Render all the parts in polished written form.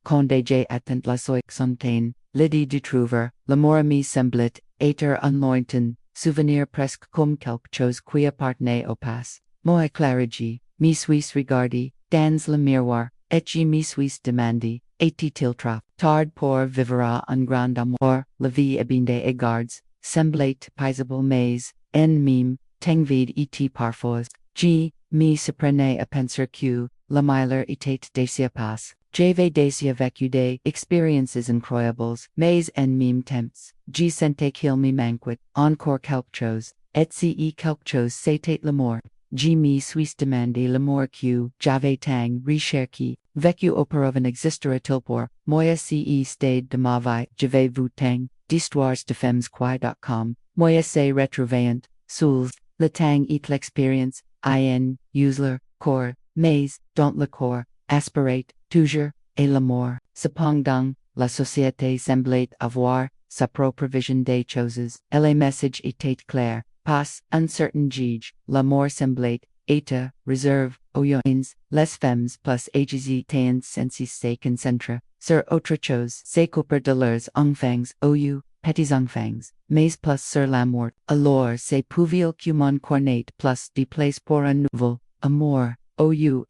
Conde j attent la soix sontain, Lydie du trouver, l'amour ami semblit, éter unlointain, souvenir presque comme quelque chose qui appartenait au passé. Moi clarigi, mi suis regardi, dans le miroir, et je mi suis demandi, est-il trop tard pour vivre un grand amour, la vie abinde égards, semblait paisible mais, en mime, teng vide et parfois, je mi surprenais à penser que, la meilleure était dacia passe. J'avais dacia vécu des expériences incroyables, mais en mime temps, je sentais qu'il me manquait encore quelque chose, et si quelque chose c'était l'amour. Je me suis demandé l'amour que j'avais tant recherché, vécu auparavant existera-t-il pour moi si stade de ma vie, je vais vous tant d'histoires de femmes qui.com, moi c'est retrouvant, souls, le temps et l'expérience, usler, corps, mais, dans le corps, aspirate, toujours, et l'amour. Cependant, la société semblait avoir sa propre vision des choses, et les messages étaient clairs. Pas uncertain gige, l'amour semblait, état, réserve, aux yoins, les femmes plus ages étaient censées se concentrer sur autre chose, c'est couper de leurs enfants, petits enfants, mais plus sur l'amour, alors c'est pouvoir que mon cornet plus de place pour un nouvel amour,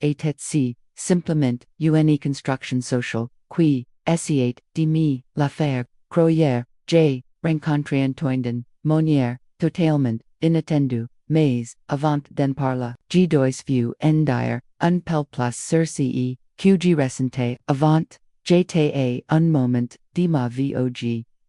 était si, simplement, une construction sociale, qui, essayait de me, la faire, croire, j'ai, rencontré Antoine, Monière, totalement, inattendu, mais, avant d'en parler, je dois vu en dire, un pel plus sur ce, que je ressentais, avant, j'étais un moment, de ma vie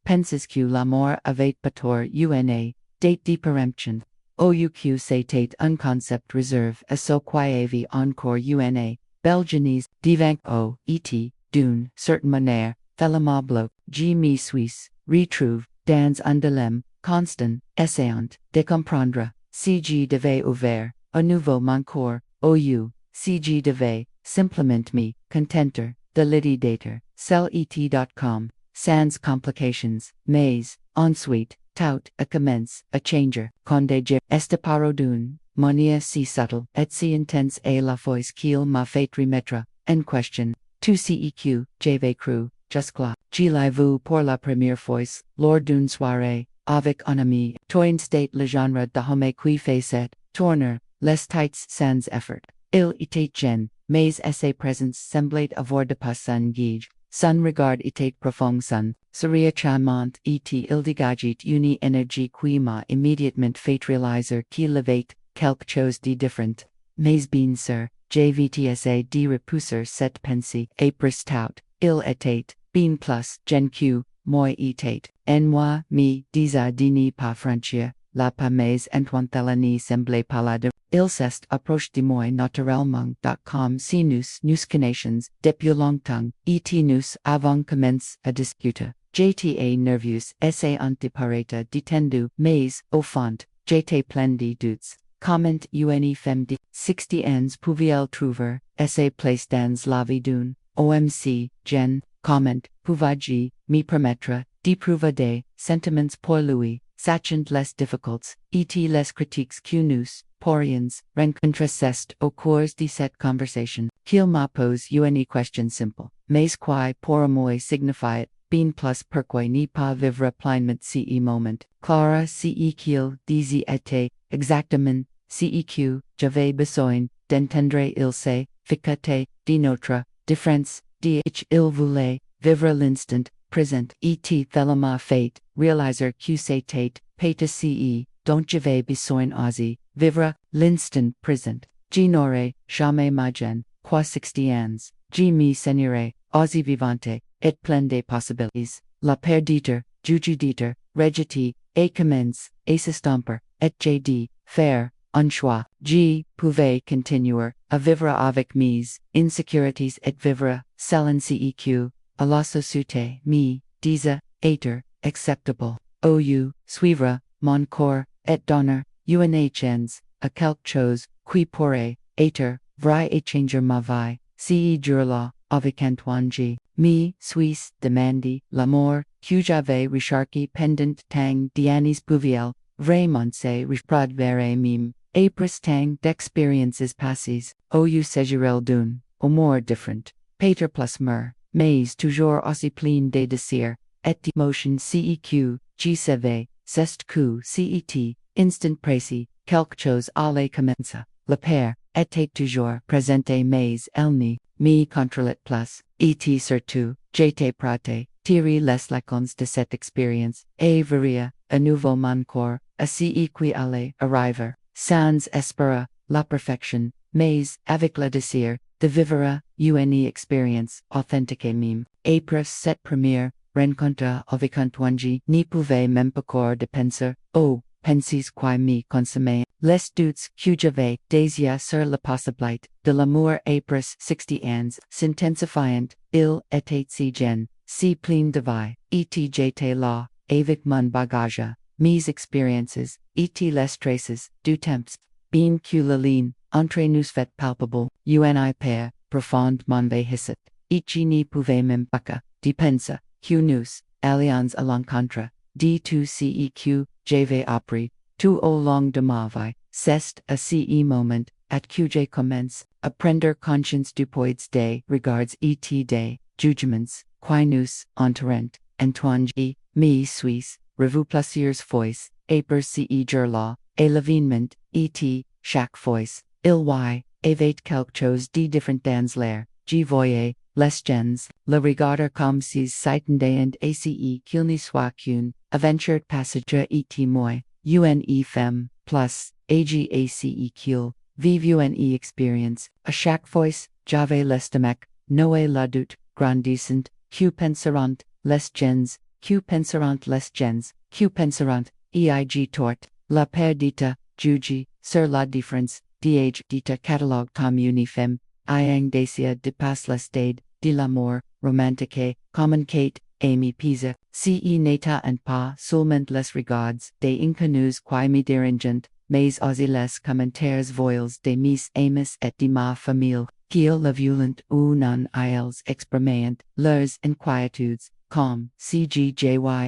penses que l'amour avait pas une date de péremption, que c'était un concept réserve à ce qui avait encore une belgenise, devant et, d'une certaine manière, falamablo, je me suis, retrouve, dans un dilemme, constant, essayant, de comprendre, si je devais ouvrir, à nouveau mon corps, si je devais, simplement me, contenter, de l'idée d'être, celle-et.com, sans complications, mais, ensuite, tout, a commence, a changer, conde je, estaparo d'une, monia si subtle, et si intense et la fois qu'il m'a fait remettre, en question, tout ceq, j'avais cru, jusque-là, je l'ai vu pour la première fois, lors d'une soirée, avec un ami, toin state le genre de homme qui fait cette, tourner, les tights sans effort. Il était jeune, mais sa présence semblait avoir dépassé son guide, son regard était profond, son sourire charmant et il dégageait une énergie qui m'a immédiatement fait réaliser qu'il avait quelque chose de différent. Mais bien sûr, j'avais essayé de repousser cette pensée, et prestout, il était, bien plus, jeune que, moi était, en moi, me disais de ne pas franchir, la pas mais Antoine ne semblait pas là de. Il s'est approche de moi naturellement. Comme si nous connaissions depuis longtemps, et nous avons commencé à discuter. J'étais nerveux, essayant de paraître détendu, mais, au fond, j'étais plein de doutes. Comment une femme de 60 ans pouvait-elle trouver, sa place dans la vie d'une OMC, jeune, comment, pouvais-je, me permettre, d'éprouver des sentiments pour lui, sachant les difficultés, et les critiques que nous, pourrions, rencontrer c'est au cours de cette conversation, qu'il m'a posé une question simple, mais qui pour moi signifiait, bien plus pourquoi ne pas vivre pleinement ce moment, clara ce qu'il disait était, exactement, ce que j'avais besoin, d'entendre il se, ficate, de notre, différence, de il voulait, vivre l'instant, présent, et tellement fait, réaliser que c'était, pas ce, dont j'avais besoin aussi, vivre, l'instant présent. Je n'aurais jamais imaginé, quoi 60 ans, je me sentirais, aussi vivante, et plein de possibilités, la paire d'être, juju d'être, regiti, et commence, et s'estomper, et j'ai dit, faire, un choix. Je pouvais continuer, à vivre avec mes insécurités et vivre, selon ceq, à la société, me, disait, être, acceptable, suivre, mon corps, et donner, une chance, à quelque chose, qui pourrait, être, vrai et changer ma vie, ce jour-là, avec Antoine G. Me, suis demandé, l'amour, que j'avais recherché pendant tant d'années pouvait, vraiment se reproduire mime, après tant d'expériences passées, séjourel d'une, amour différent, Peter plus mer, mais toujours aussi plein de désir, et d'émotion CEQ, G7, c'est que CET, instant précis, quelque chose allait commencer, le père, était toujours présente mais elle ne me contrôlait plus, et surtout, j'étais prêt, tirer les leçons de cette expérience, et veria, à nouveau mon corps, à qui allait arriver, sans espérer, la perfection, mais avec le désir, de vivre, une expérience, authentique mime, après cette première, rencontre avec Antoine ne pouvait même pas corps de penser, oh, pensis qui me consommait, les doutes que j'avais déjà sur la possibilité de l'amour après 60 ans s'intensifiant, il était si jeune, si plein de vie, et j'étais là, avec mon bagage, mes expériences, et les traces, du temps, bien que la ligne, entre nous fait palpable, uni père, profonde mon hisset, et je ne pouvais même pas de penser, que nous, allions à l'encontre, de tout ceq, j'avais appris, tout au long de ma vie, c'est à ce moment, at que je commence, à prendre conscience du poids des regards et des jugements, qui nous entourent, Antoine me suis, revu plusieurs fois, après ce jour-là, et l'événement, et chaque fois, il y avait quelque chose de différent dans l'air, je voyais, les gens, le regarder comme si c'était and ace qu'il ne soit qu'une aventure passagère et moi, une femme, plus, agace qu'il, vive une expérience, à chaque fois, j'avais l'estomac, noé la doute, grandissant, que penseront, les gens, que penseront, eig tort, la perdita, juge, sur la différence, d'âge dita catalogue comme une femme, ayant décidé de passer le stade, de l'amour, romantique, communicate, Amy Pisa, ce n'était pas seulement les regards des inconnus qui me dérangent, mais aussi les commentaires voiles de mes amis et de ma famille, qu'ils le violent ou non ils exprimaient leurs inquiétudes, comme si j'y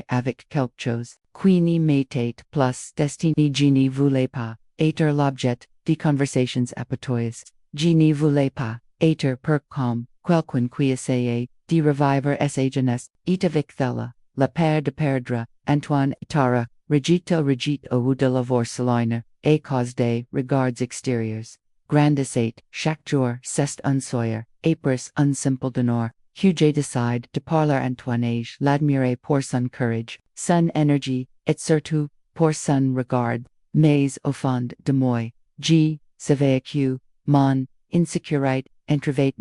avec quelque chose, qui ne m'était plus destiné je ne voulais pas, être l'objet de conversations apatoyes, je ne voulais pas, être pour comme, quelqu'un qui essayait, de revivre sa jeunesse, et avec thella, la peur de perdre, Antoine Tara, regit au-delà Vorsalina, et cause des regards extérieurs. Grandissate, chaque jour, c'est un soir, après un simple d'honneur, que j'ai décidé de parler Antoine l'admirer pour son courage, son énergie, et surtout, pour son regard, mais au fond de moi, je savais que, mon insécurité, entravait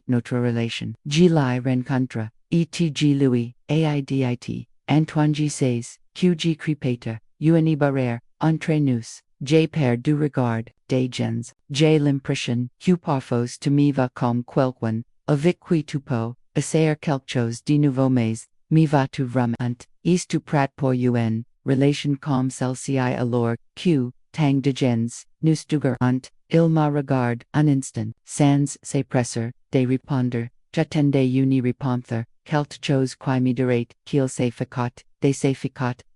notre relation. Je l'ai rencontre, et lui, aidit, Antoine G. says, que je crepate, une barrière, entre nous, j'ai peur du regard, des gens, j'ai l'impression, que parfois tu me vas comme quelqu'un, avec qui tu peux, essayer quelque chose de nouveau mais, me vas-tu vraiment, est-tu prêt pour une, relation comme celle-ci alors, que, tang de gens, nous dugarant, il me regarde un instant, sans se presser, de répondre, j'attendais une réponse, quelque chose qui me dirait qu'il s'efficace,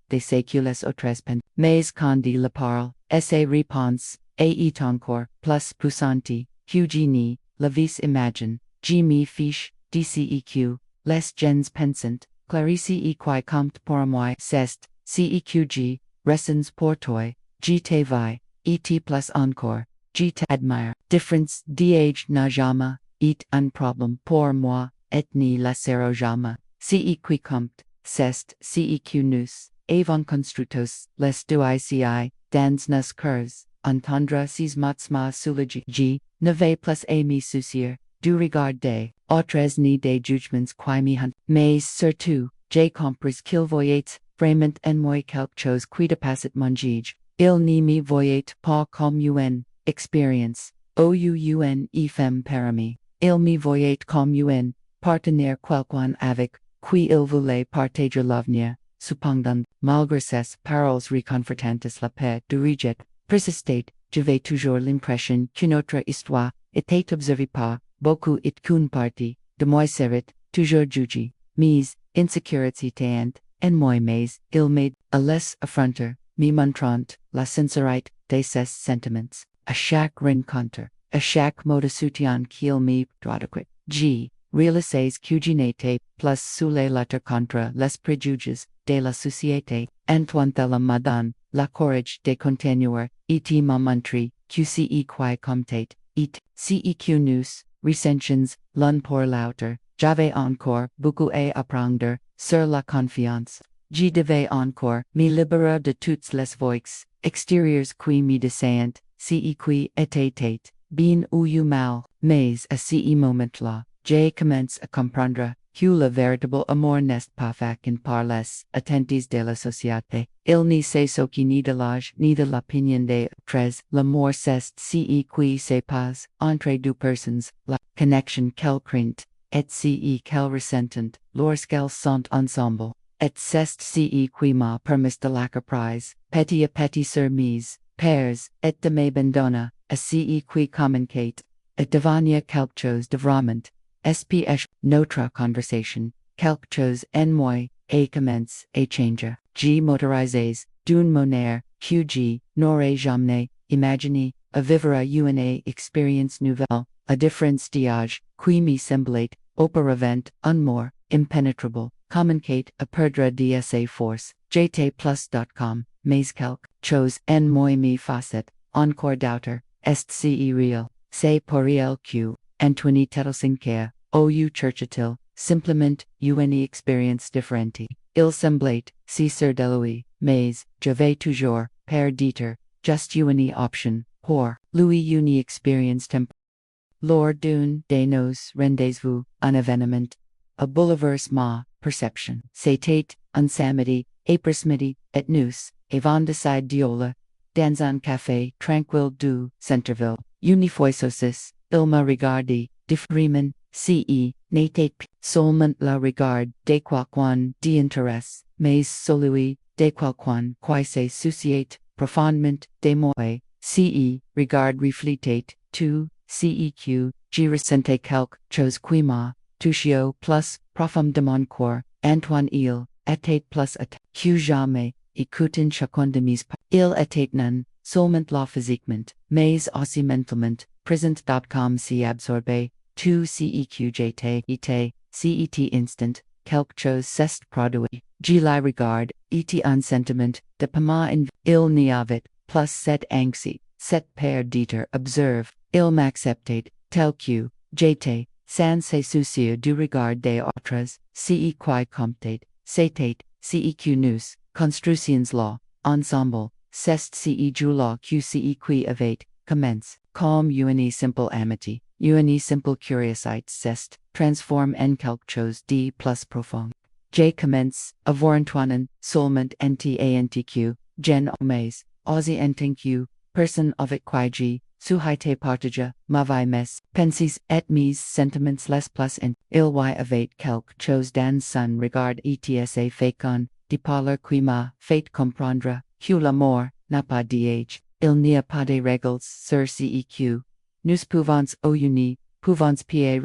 de sécules autres pen, mais quand il la parle, essa réponse, est encore, plus puissante, que je ne, la vis imagine, je me fiche, dceq, les gens pensent, clarice et qui compte pour moi, c'est, ceq, ressens pour toi, je te vie, et plus encore. Je t'admire. Difference d'âge n'a jamais est un problème pour moi, et ni la sera jamais. Ce qui compte, c'est ce que nous avons construitos, les deux ici, dans nos cœurs, entendre ces mots soulagés. Je ne vais plus à me soucier, du regard des autres ni des jugements qui me hunt, mais surtout, j'ai compris qu'il voyait vraiment en moi quelque chose qui dépassait mon juge. Il ne me voyait pas comme une expérience, ou femme parmi, il me voyait comme un partenaire quelqu'un avec qui il voulait partager l'avenir, cependant, malgré ces paroles réconfortantes la paix du rejet, persistait, j'avais toujours l'impression que notre histoire était observée par beaucoup et qu'une partie de moi serait toujours jugée, mes insécurités en moi mais il m'aide à les affronter, me montrant la sincérité de ses sentiments. À chaque rencontre, à chaque mot de soutien qu'il me doit, je Realises cuginate plus sous la contre les préjuges de la société. Antoine Madan, la courage de continuer, et montrer, QCE qui comtate, et CEQ nous, recensions, l'un pour l'autre, j'avais encore beaucoup à apprendre, sur la confiance. Je devais encore me libérer de toutes les voix extérieures qui me désaient, ce qui était bien ou mal, mais à ce moment-là, j'ai commencé à comprendre que le véritable amour n'est pas fait par les attentes de la société. Il ne sait ce qui ni de l'âge ni de l'opinion des autres. L'amour c'est ce qui se passe entre deux personnes, la connexion qu'elles créent, et ce qu'elles ressentent lorsqu'elles sont ensemble. Et c'est ce qui m'a permis de l'acquérir, petit à petit sur mes pairs, et de m'abandonner à ce qui communicate, et devenir quelque chose de vraiment. SPH, notre conversation, quelque chose en moi, et commence à changer. G motorises, d'une manière, que je n'aurais jamais imaginé, à vivre une expérience nouvelle, à différence d'âge, qui me semblait, auparavant, un mot, impénétrable, communicate, à perdre de sa force, jtplus.com, mais quelque chose en moi me facet, encore d'autres, est ce real, c'est pour elle que, Antoine Tettelsinker, ou Churchill, simplement, une expérience différente. Il semblait, si sur de lui, mais, j'avais toujours, per dieter, just une option, pour, lui une expérience lors d'une de nos rendez-vous, un événement, a bouleversement, perception. C'était, un samedi, après-midi, et nous, avant de diola, dans un café tranquille du centre-ville. Une fois saucis, il m'a regardé, diffèrement, n'était seulement le regard de quelqu'un d'intérêt, mais celui de quelqu'un qui se souciait profondément de moi. Regard reflétait, tout, que, je ressentais quelque chose qui m'a touché plus profondément corps, Antoine il était plus que jamais, écoutant chacun de mes pas. Il était non seulement là physiquement, mais aussi mentalement, présent. Comme si absorbé, tout cet instant, quelque chose s'est produit. Je la regarde, et un sentiment de paiement il n'y avait plus cette anxiété, cette peur d'être observe, il m'acceptait, tel que j'étais, sans se soucier du regard des autres, ce qui comptait, c'était, ce que nous, construisions là, ensemble, c'est ce jour-là que ce qui avait commence, comme une simple amitié, une simple curiosité c'est, transforme en quelque chose de plus profond. J'ai commence, à voir Antoine, seulement antq, gen omes, aussi que, personne avec qui je, suhaite partage, m'avais mes, pensis et mes sentiments les plus in, il y avait quelque chose dans son regard etsa fécond, de parler qui m'a fait comprendre, que l'amour, n'a pas d'âge, il n'y a pas de règles sur ce. Nous pouvons pouvons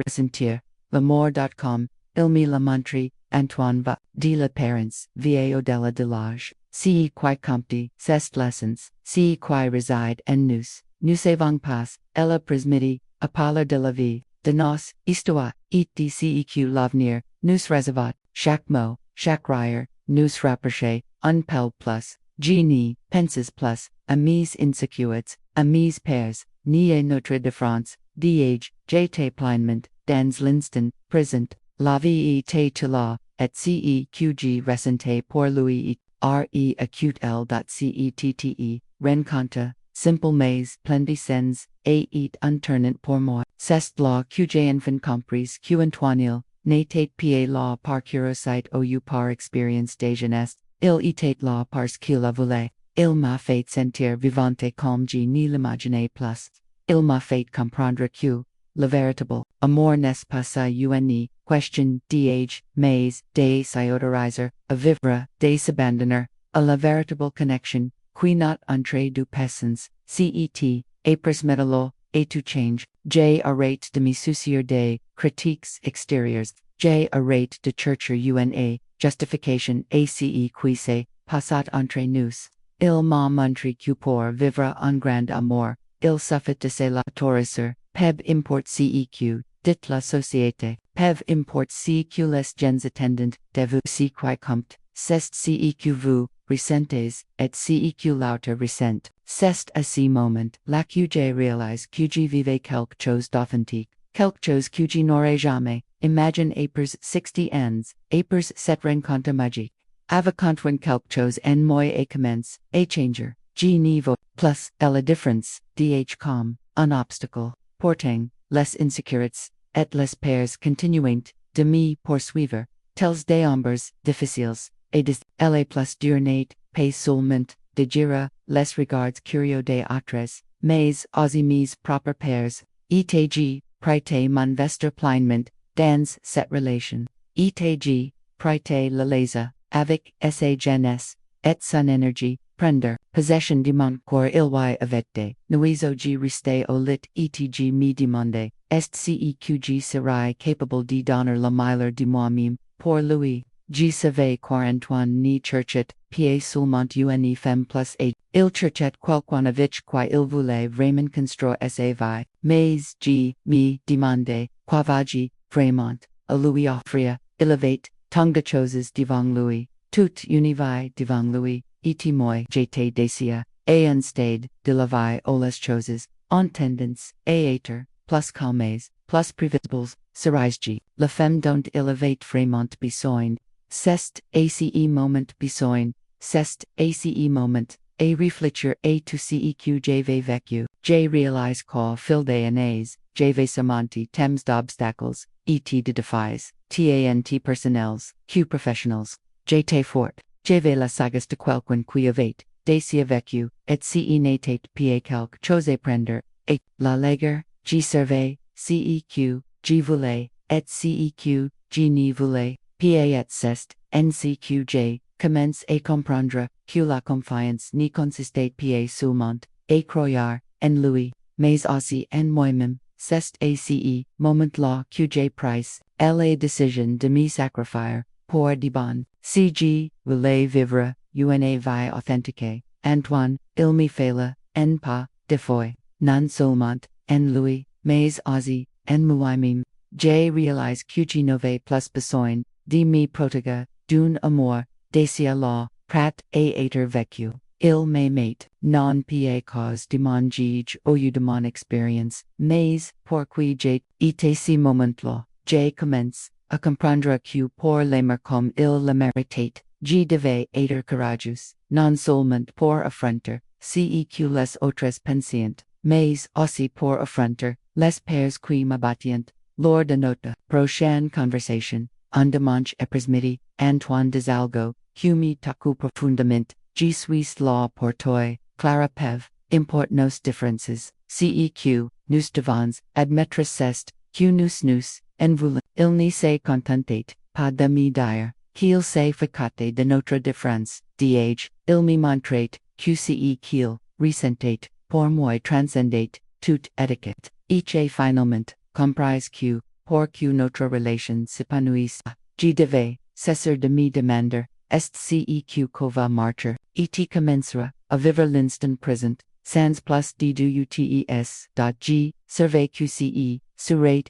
ressentir, l'amour.com, il me la montre, Antoine va, de l'apparence, va au-delà de l'âge, ce qui compte, c'est l'essence, ce qui réside en nous avons pas, elle après-midi, à parler de la vie, de nos histoires, et de ce que l'avenir, nous réserve, chaque mot, chaque rire, nous rapprocher, un peu plus, je penses plus, à mes insécurités, à mes peurs, ni à notre différence, d'âge, j'étais pleinement, dans l'instant, présent, la vie était là, et ce que je ressentais pour lui, acute l.cette, rencontre, simple mais plein de sens, et unturnant pour moi. C'est là que j'ai enfin compris que Antoine n'était pas là par curiosité ou par expérience de jeunesse, il était là parce qu'il la voulait. Il m'a fait sentir vivante comme je ne l'imaginais plus. Il m'a fait comprendre que, le véritable amour n'est pas une question d'âge, mais de s'autoriser à vivre, de s'abandonner, à la véritable connexion, qui not entre deux personnes, cet, après-metalo, et tout change, j'ai arrête de me soucier des critiques extérieures, j'ai arrête de chercher une justification ace qui se passat entre nous. Il m'a montré que pour vivre un grand amour, il suffit de se l'autoriser, peu importe ce que, dit la société, pev import CEQ les gens attendant, de vous si qui compt, c'est CEQ vous, recentes, et CEQ lauter recent, c'est à ce moment, la QJ réalise QG vive quelque chose d'authentique, quelque chose QG n'aurait jamais, imagine apers 60 ans, apers cette rencontre magique. Avacantwin quelque chose en moi et commence, a changer, G niveau, plus, la difference, DH com, un obstacle, porting, les insecurités, et les pairs continuant, de me poursuivre, tels des ombres, difficiles, et des, la plus durnate, pay seulement, de gira, les regards curieux des autres, mais aussi mes propres pairs, etg, prite mon vester pleinement, dans cette relation, etg, prite la laser, avec sa jeunesse, et son énergie, prendre, possession de mon corps ilwi avete, nuiso g reste au lit etg me demande, est ceqg serai capable de donner la meilleure de moi-même, pour lui, g savait qu'Antoine ni cherchet, pa seulement une femme plus 8, il cherchet quelqu'un avec qui il voulait vraiment construire sa vie, mais g me demande, qu'avait vraiment, à lui offrir, il avait, tant de choses devant lui, tout univers devant lui, et moi j'étais décia, et en stade, de la vie aux les choses, en tendance, et être, plus calmes, plus prévisibles, serais-je, la femme dont il avait vraiment besoin, c'est ace moment besoin, c'est ace moment, et réfléchir et tout ce que j'avais vécu, j'ai réalisé qu'au fil des années, j'avais surmonté temps d'obstacles, et de défis, tant personnels, que professionnels, j'étais fort, j'avais la sagesse de quelqu'un qui avait, décia vécu, et ce n'était pas quelque chose à prendre, et, la léguer, j'y servais, ceq, j'y voulais, et ceq, j'y n'y voulais, pas et c'est, nqj, commence à comprendre, que la confiance n'y consistait pas seulement, à croire, en lui, mais aussi en moi-même, c'est ace, moment là que j'ai pris, la décision de me sacrifier, pour de bon, cg, voulais vivre, une vie authentique, Antoine, il me fallait, en pas, de foi, non seulement, en lui, mais aussi, en moi-même, j'ai réalisé que je n'avais plus besoin, de me protéger, d'un amour, décia la, prat et être vécu. Il m'aimait, non pas cause de mon juge ou de mon expérience, mais, pourquoi j'ai été ce moment-là, j'ai commencé, à comprendre que pour l'aimer comme il le méritait, je devais être courageuse, non seulement pour affronter, ceq les autres pensientes, mais aussi pour affronter, les pairs qui m'abattent, lors de notre prochaine conversation, un dimanche après-midi, Antoine Desalgo, que me tocou profondément, je suis là pour toi, Clara Pev, import nos différences, ceq, nous devons, admettre c'est, que nous, en voulant, il ne s'est contenté, pas de me dire, qu'il s'est facaté de notre différence, d'âge, il me montrait, que ceq, ressentait, pour moi transcendait, toute étiquette, et finalement, comprise que, pour que notre relation s'épanouisse, je devais, cesser de me demander, est ceq va marcher, et commencera, à vivre l'instant présent, sans plus de doutes. Survey QCE, serait,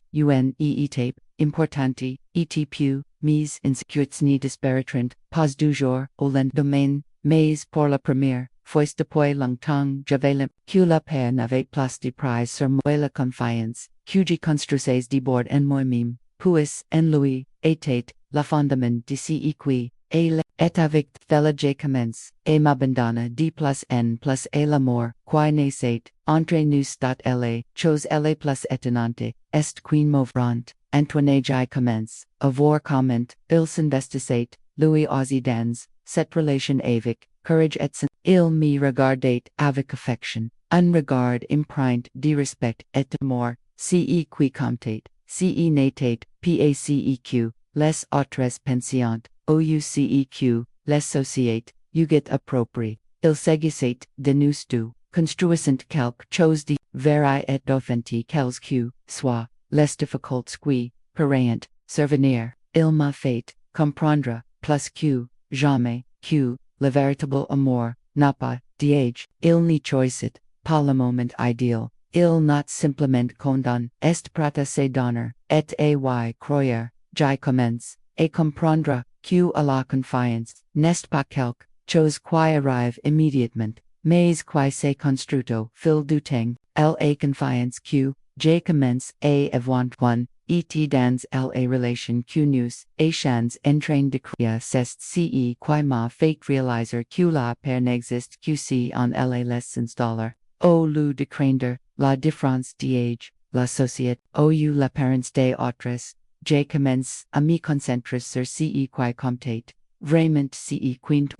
tape, importante, et pu, mes insecurités ni disparaîtront, pas du jour, au lendemain, mais pour la première, fois depuis longtemps, j'avais que la paix n'avait plus de prise sur moi la confiance, que je construisais de bord en moi-même, puis, en lui, était, la fondament de ceq, et avec thela j'ai commence, et m'abandonne de plus n plus et l'amour, qui naissait, entre nous la, chose la plus étonnante, est queen mouvrant, Antoine j'ai commence, avoir comment, il s'investissait, lui aussi dans, cette relation avec, courage et il me regardait avec affection, un regard empreint de respect et d'amour, ceq comptait, ce n'était, paceq, les autres pensientes, ouceq, les sociétés, uget approprié, il s'agissait de nous deux, construisant quelque chose de vrai et d'authentique quels que soient les difficultés qui, pourraient, survenir, il m'a fait comprendre, plus que jamais, que le véritable amour n'a pas d'âge, il n'y choisit pas le moment idéal, il n'a simplement condamné, est prêt à se donner, et ay croire, j'y commence, et comprendre, que à la confiance, n'est pas quelque chose qui arrive immédiatement, mais qui se construit fil du temps, la confiance que, j'ai commence à avoir one, et dans la relation que nous, échanges en train de créer c'est ce qui m'a fait réaliser que la paix n'existe que si on la laisse s'installer. Au lieu de craindre la différence d'âge, la société, au lieu l'apparence des autres, j'ai commencé à me concentrer sur ce qui compte, vraiment ce qui compte.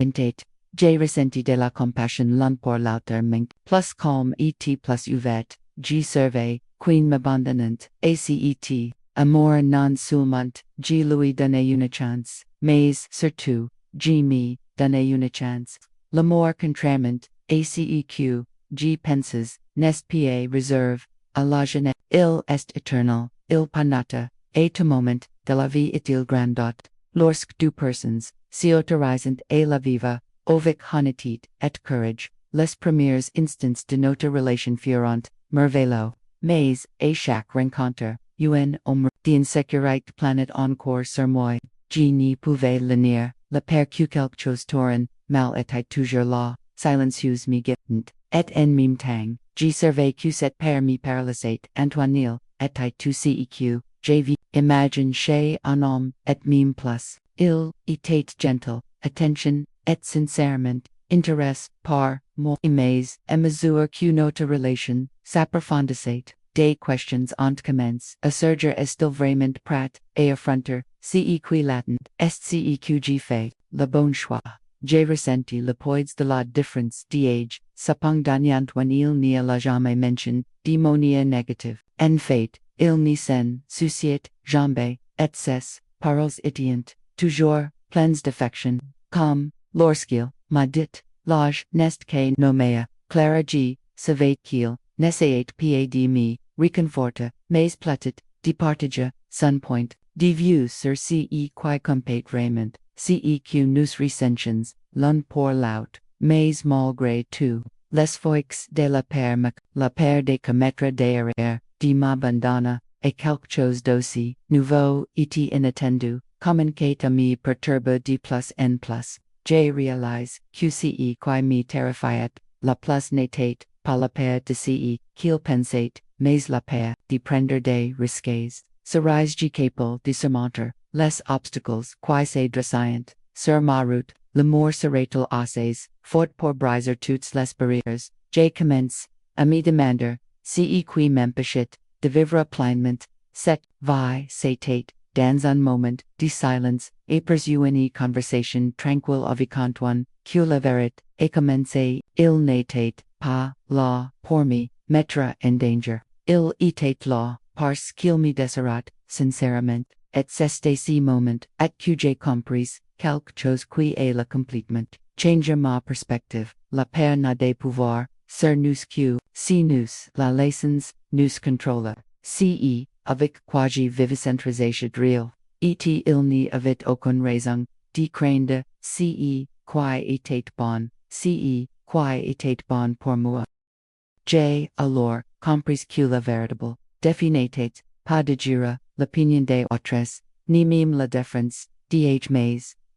J'ai ressenti de la compassion l'un pour l'autre plus calme et plus ouvert, j'ai servi, qui m'abandonnant, acet, amour non seulement, j'ai lui donné une chance, mais surtout, j'ai me donné une chance. L'amour contrairement, ACEQ, G penses, n'est pas réserve, à la jeunesse, il est éternel, il panata, et au moment de la vie est-il grandot, lorsque deux personnes, si autorisant et la viva, avec honnêteté et courage, les premiers instants de notre relation furent, merveilleux, mais, à chaque rencontre, d'insécurité planète encore sur moi, je n'y pouvais le nier, le père que quelque chose tourne, mal était toujours là, silencieuse me guettant, et en même temps, je servais que cette père me paralysait, Antoinil, était tout ceq, j'ai vu, imagine chez un homme, et même plus, il était gentle, attention, et sincèrement, intéresse, par, moi, mais, à mesure que notre relation, s'approfondissait, des questions ont commencé à surgir est-il vraiment prêt, et affronter, ce qui latent, est ce que j'ai fait, le bon choix. J'ai ressenti le poids de la différence d'âge, cependant when il n'y a jamais mention, d'harmonie négative. En fait, il ne s'en souciait jamais, et ses paroles étaient, toujours, pleines d'affection, comme, lorsqu'il m'a dit, l'âge n'est que nommé, Clara G, savait qu'il, n'essayait pas de me, réconforter, mais peut-être, de partager, son point, de vue sur ce qui compte vraiment. CEQ nous recensions, l'un pour l'autre, mais malgré tout, les fois de la peur de commettre d'erreur, de m'abandonner, et quelque chose d'aussi nouveau et inattendu, commençait à me perturber de plus en plus. J'ai réalisé que ce qui me terrifiait, la plus n'était pas la peur de ce qu'il pensait, mais la peur de prendre des risques. Serais-je capable de surmonter les obstacles qui se dressent sur ma route, l'amour serait-il assez fort pour briser toutes les barrières? J'ai commencé à me demander ce qui m'empêchait de vivre pleinement cette vie. C'était dans un moment de silence, après une conversation tranquille avec Antoine, que la vérité est commencée. Il n'était pas là pour me mettre en danger. Il était là parce qu'il me désirait sincèrement, et c'est ce moment at que j'ai compris quelque chose qui est l'accomplissement. Changer ma perspective, la peur n'a de pouvoir sur nous que si nous la laissons nous contrôler. Ce avec quoi j'ai vivicentrisé drill, et il n'y avait aucune raison de craindre ce qui était bon, ce qui était bon pour moi. J'ai alors compris que la véritable défi n'était pas de gérer l'opinion des autres, ni même la défense des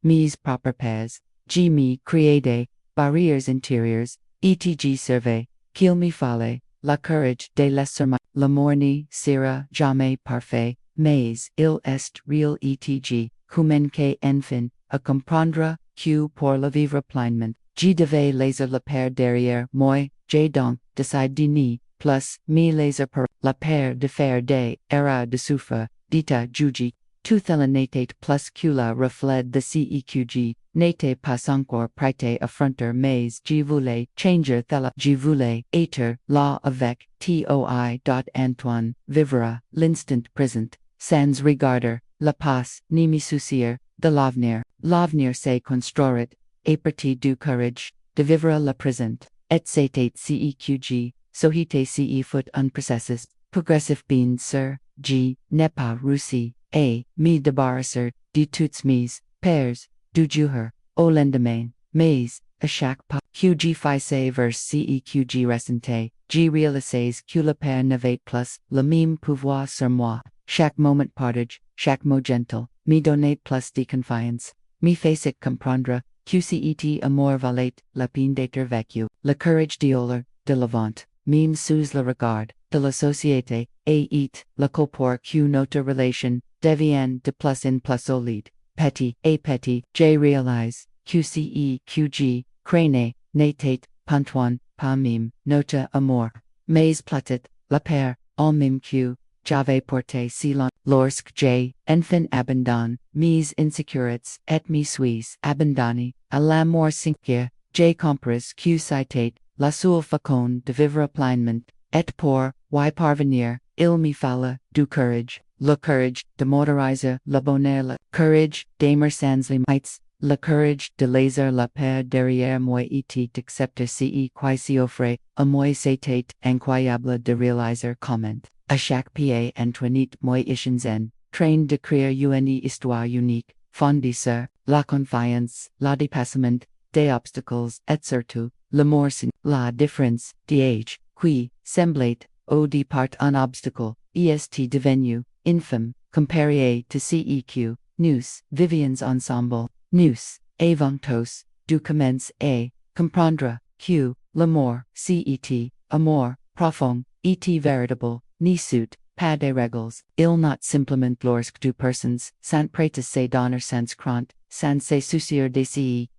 mes propres peurs. J'ai me créé des barrières intérieures, et j'ai servi qu'il me fallait la courage de les surmonter. L'amour ne sera jamais parfait, mais il est réel et communiqué enfin à comprendre que pour le vivre pleinement, je devais laisser la peur derrière moi. J'ai donc décidé de ne plus me laisser par la peur de faire des erreurs de souffrir, d'être jugé. Tout cela n'était plus que le reflet de ce n'était pas encore prêt à affronter, mais je voulais changer cela. Je voulais être là avec toi. Antoine vivra l'instant présent, sans regarder le passé ni me soucier de l'avenir. L'avenir se construirait à partir du courage de vivre le présent, et c'était ceq, société ce fut un processus progressif bien sûr. Je n'ai pas réussi à me débarrasser de toutes mes peurs du jour au lendemain, mais à chaque pas que je faisais vers ceq ressentais, je réalisais que la peur n'avait plus le même pouvoir sur moi. chaque moment partage, chaque mot gentle, me donate plus deconfiance, me face it comprendre, QCET amour valait, la peine d'être vécu, le courage d'ioler, de l'avant, meme sous le regard, de la société, et it, le corps q notre relation, devient de plus in plus solide, petit, a petit, j realize, QCE, QG, crane, natate, pantoine, pas meme, nota amour, mais platet, la paire, en meme q, j'avais porté silence, lorsque j, enfin abandon, mes insecurités, et me suis abandonné, à l'amour sincere, j compris q citate, la seule façon de vivre pleinement, et pour, y parvenir, il me fallait, du courage, le courage de motoriser le bonheur, le courage d'aimer sans limites, le courage de laisser la paix derrière moi et d'accepter ce qui s'y offre, à moi c'était incroyable de réaliser comment, à chaque pied Antoinette moi zen, train de créer une histoire unique, fondée sur la confiance, la dépassement, des obstacles, et surtout, l'amour sin la différence, d'âge, qui, semblait, au départ un obstacle, est devenu, infime, comparé to CEQ, nous, vivions ensemble, nous, avons tous, du commence et, comprendre, que, l'amour, CET, amour, profond, et véritable, ni suit, pas de règles, il not simplement lorsque deux personnes, sans prêter se donner sans crainte, sans se soucier de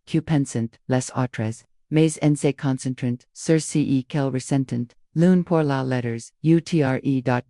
que pensent, les autres, mais en se concentrant, sur qu'elles ressentent, l'une pour la letters, utre.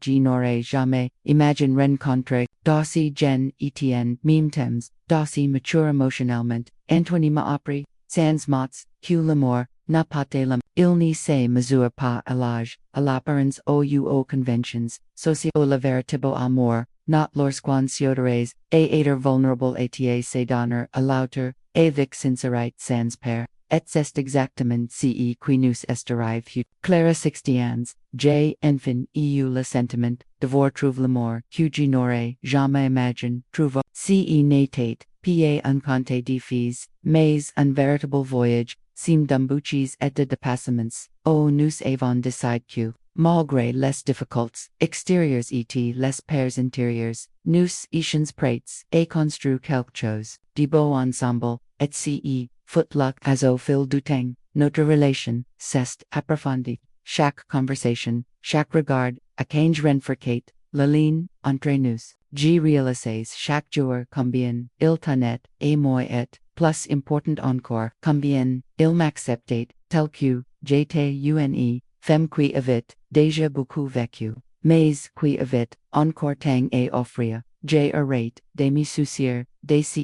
N'aurait jamais, imagine rencontrer, d'aussi gen etn, meme temps, d'aussi mature émotionnellement, Antoine m'a appris, sans mots, que l'amour, n'a pas de lim, il ne se mesure pas à l'âge, à l'apparence ou conventions, sociaux le véritable amour, not lorsqu'on s'autorise, et être vulnérable et se donner à l'autre, avec sincérité sans peur. Et c'est exactement ce qui nous est arrivé. Clara 60 ans, j enfin eu le sentiment, devoir trouver l'amour, que je n'aurais jamais imaginé, trouver, ce n'était, pas un compte défis, mais un véritable voyage, seem d'embûches et de dépassements, nous avons décidé que, malgré les difficultés, extérieures et les peurs intérieures, nous étions prêts, et construire quelque chose, de beau ensemble, et ce, footlock as au fil du temps, notre relation, s'est approfondie, chaque conversation, chaque regard, a change renforcé, la ligne, entre nous, je réalise chaque jour combien, il tenait, et moi et, plus important encore, combien, il m'acceptait, tel que, j'étais une, femme qui avait, déjà beaucoup vécu, mais qui avait, encore tant à offrir, j'ai arrêté, de me soucier, de ce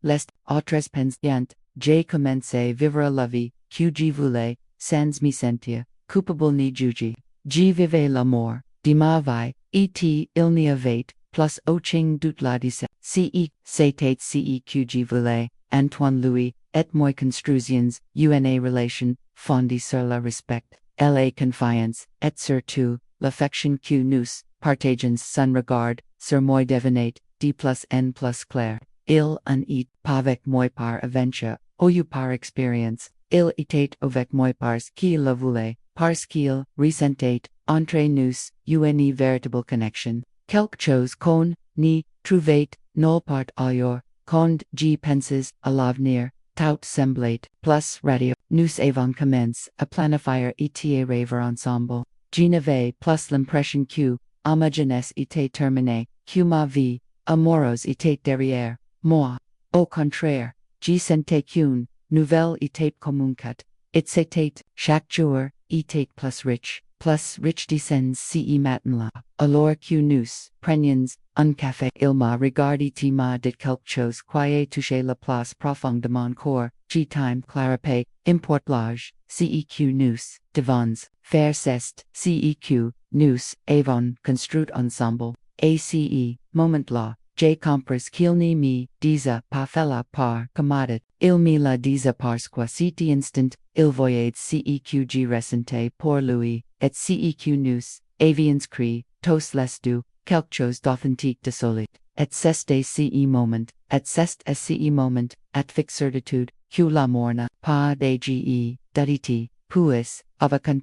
les autres pensantes, j'ai commencé vivre la vie, que je voulais, sans me sentir, coupable ni jugé. Je vivais l'amour, de ma vie, et il n'y avait, plus aucun doute là-dessus. C'était ce que je voulais, Antoine Louis, et moi construisions, une relation, fondée sur le respect, la confiance, et surtout, l'affection que nous, partageons sans regard, sur moi devenait, de plus en plus clair. Il en est avec moi par aventure, ou par expérience, il était avec moi parce qu'il le voulait, parce qu'il ressentait, entre nous, une véritable connexion, quelque chose qu'on n'y trouvait nulle part ailleurs, quand j'y pensais à l'avenir, tout semblait, plus radio, nous avons commencé à planifier et à rêver ensemble, je n'avais plus l'impression que, ma jeunesse était terminée, que ma vie, amoureuse était derrière moi, au contraire, je sentais qu'une nouvelle était communicate, et c'était, chaque jour, était plus riche de sens ce matin-là, alors que nous prenions un café, il m'a regardé et m'a dit quelque chose qui a touché la place profonde de mon corps, je time clarifié, importe l'âge, ce que nous devons faire c'est ce que nous avons construit ensemble, et ce moment-là, j'ai compris qu'il ne me disait pas fella par commodité, il me la disait parce que cet instant, il voyait ce que je ressentais pour lui, et ce que nous avions créé, tous les deux, quelque chose d'authentique de solide, et c'est ce moment, et avec certitude, que l'amour n'a pas de d'adité, puis, avec un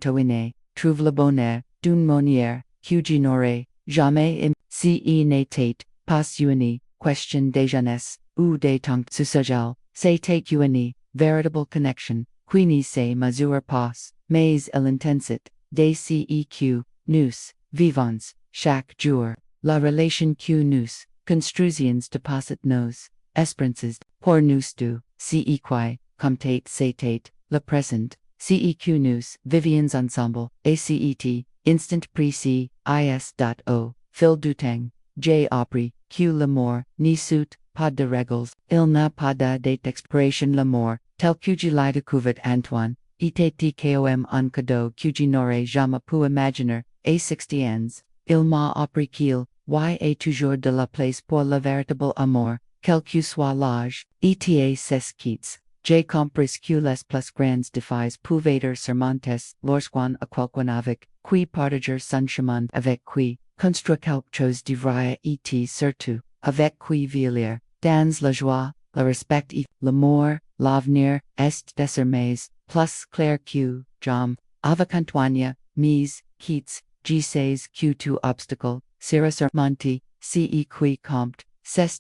trouve le bonheur, d'une manière, que je n'aurais jamais ce natate, pas uni, question de jeunesse, ou des temps social, c'est take uni, véritable connection, qui ne se mesure pas, mais elle intensit, des ceq, nous, vivons, chaque jour, la relation que nous, construisons deposit nos, espérances, pour nous deux, cequi, comme tate c'est tate, le présent, ceq nous, vivions ensemble, acet, instant précis, is.o, fil du temps, j après, que l'amour, ni suit, pas de règles, il n'a pas de date d'expiration l'amour, tel que je l'ai découvert Antoine, était comme un cadeau que je n'aurais jamais pu imaginer, à 60 ans, il m'a appris qu'il y a toujours de la place pour le véritable amour, quel que soit l'âge, eta ses quittes. J'ai compris que les plus grands défis pouvaient être surmontés lorsqu'on a quelqu'un avec qui partager son chemin avec qui construire quelque chose de vrai et surtout avec qui vieillir dans la joie, le respect et l'amour, l'avenir est désormais plus clair que jamais. Avec Antoine, mes quittes, je sais que tout obstacle sera surmonté, qui compte, c'est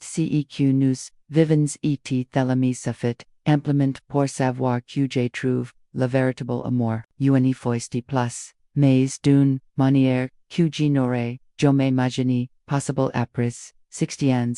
que nous vivons et thelami suffit. Implement pour savoir que je trouve le véritable amour, une fois de plus, mais d'une manière que je n'aurais jamais imaginé possible après 60 ans.